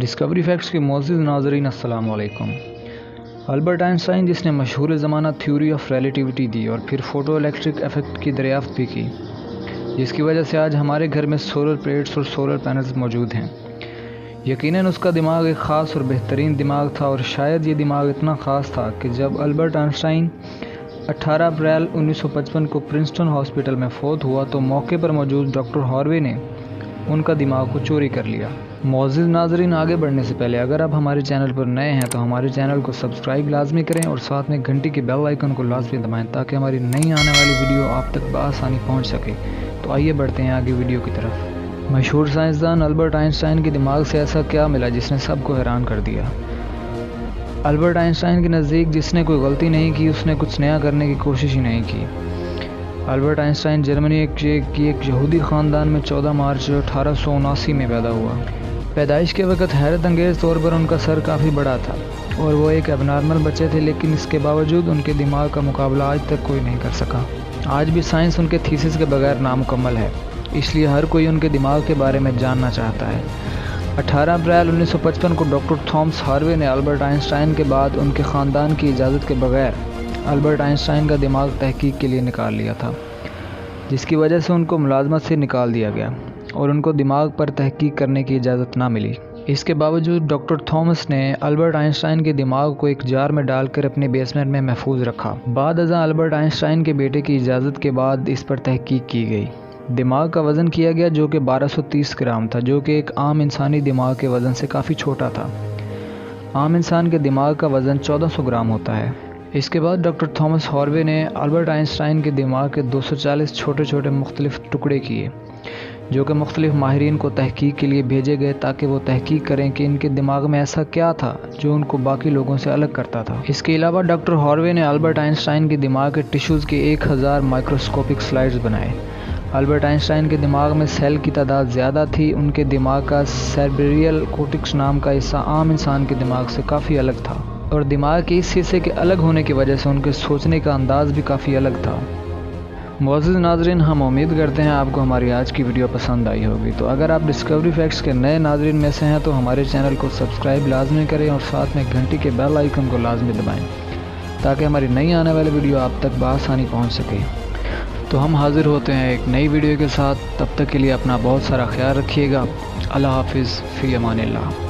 Discovery facts کے معزز ناظرین السلام علیکم۔ البرٹ آئنسٹائن جس نے مشہور زمانہ تھیوری آف ریلیٹیوٹی دی اور پھر فوٹو الیکٹرک ایفیکٹ کی دریافت بھی کی، جس کی وجہ سے آج ہمارے گھر میں سولر پلیٹس اور سولر پینلز موجود ہیں۔ یقیناً اس کا دماغ ایک خاص اور بہترین دماغ تھا، اور شاید یہ دماغ اتنا خاص تھا کہ جب البرٹ آئنسٹائن 18 اپریل 1955 کو پرنسٹن ہاسپٹل میں فوت ہوا تو موقع پر موجود ڈاکٹر ہاروے نے ان کا دماغ کو چوری کر لیا۔ معزز ناظرین، آگے بڑھنے سے پہلے اگر آپ ہمارے چینل پر نئے ہیں تو ہمارے چینل کو سبسکرائب لازمی کریں اور ساتھ میں گھنٹی کے بیل آئیکن کو لازمی دبائیں تاکہ ہماری نئی آنے والی ویڈیو آپ تک بآسانی پہنچ سکے۔ تو آئیے بڑھتے ہیں آگے ویڈیو کی طرف۔ مشہور سائنسدان البرٹ آئنسٹائن کے دماغ سے ایسا کیا ملا جس نے سب کو حیران کر دیا؟ البرٹ آئنسٹائن کے نزدیک جس نے کوئی غلطی نہیں کی اس نے کچھ نیا کرنے کی کوشش ہی نہیں کی۔ البرٹ آئنسٹائن جرمنی کی ایک یہودی خاندان میں 14 مارچ 1879 میں پیدا ہوا۔ پیدائش کے وقت حیرت انگیز طور پر ان کا سر کافی بڑا تھا اور وہ ایک اب نارمل بچے تھے، لیکن اس کے باوجود ان کے دماغ کا مقابلہ آج تک کوئی نہیں کر سکا۔ آج بھی سائنس ان کے تھیسس کے بغیر نامکمل ہے، اس لیے ہر کوئی ان کے دماغ کے بارے میں جاننا چاہتا ہے۔ 18 اپریل 1955 کو ڈاکٹر تھامس ہاروے نے البرٹ آئنسٹائن کے بعد ان کے خاندان کی اجازت کے بغیر البرٹ آئنسٹائن کا دماغ تحقیق کے لیے نکال لیا تھا، جس کی وجہ سے ان کو ملازمت سے نکال دیا گیا اور ان کو دماغ پر تحقیق کرنے کی اجازت نہ ملی۔ اس کے باوجود ڈاکٹر تھامس نے البرٹ آئنسٹائن کے دماغ کو ایک جار میں ڈال کر اپنے بیسمنٹ میں محفوظ رکھا۔ بعد ازاں البرٹ آئنسٹائن کے بیٹے کی اجازت کے بعد اس پر تحقیق کی گئی۔ دماغ کا وزن کیا گیا جو کہ 1230 گرام تھا، جو کہ ایک عام انسانی دماغ کے وزن سے کافی چھوٹا تھا۔ عام انسان کے دماغ کا وزن 1400 گرام ہوتا ہے۔ اس کے بعد ڈاکٹر تھامس ہاروے نے البرٹ آئنسٹائن کے دماغ کے 240 چھوٹے چھوٹے مختلف ٹکڑے کیے، جو کہ مختلف ماہرین کو تحقیق کے لیے بھیجے گئے تاکہ وہ تحقیق کریں کہ ان کے دماغ میں ایسا کیا تھا جو ان کو باقی لوگوں سے الگ کرتا تھا۔ اس کے علاوہ ڈاکٹر ہاروے نے البرٹ آئنسٹائن کے دماغ کے ٹشوز کے 1000 مائکروسکوپک سلائڈز بنائے۔ البرٹ آئنسٹائن کے دماغ میں سیل کی تعداد زیادہ تھی، ان کے دماغ کا سیریبریل کورٹیکس نام کا حصہ عام انسان کے دماغ سے کافی الگ تھا، اور دماغ کے اس حصے کے الگ ہونے کی وجہ سے ان کے سوچنے کا انداز بھی کافی الگ تھا۔ معزز ناظرین، ہم امید کرتے ہیں آپ کو ہماری آج کی ویڈیو پسند آئی ہوگی۔ تو اگر آپ ڈسکوری فیکٹس کے نئے ناظرین میں سے ہیں تو ہمارے چینل کو سبسکرائب لازمی کریں اور ساتھ میں گھنٹی کے بیل آئیکن کو لازمی دبائیں تاکہ ہماری نئی آنے والی ویڈیو آپ تک بآسانی پہنچ سکے۔ تو ہم حاضر ہوتے ہیں ایک نئی ویڈیو کے ساتھ، تب تک کے لیے اپنا بہت سارا خیال رکھیے گا۔ اللہ حافظ، فی امان اللہ۔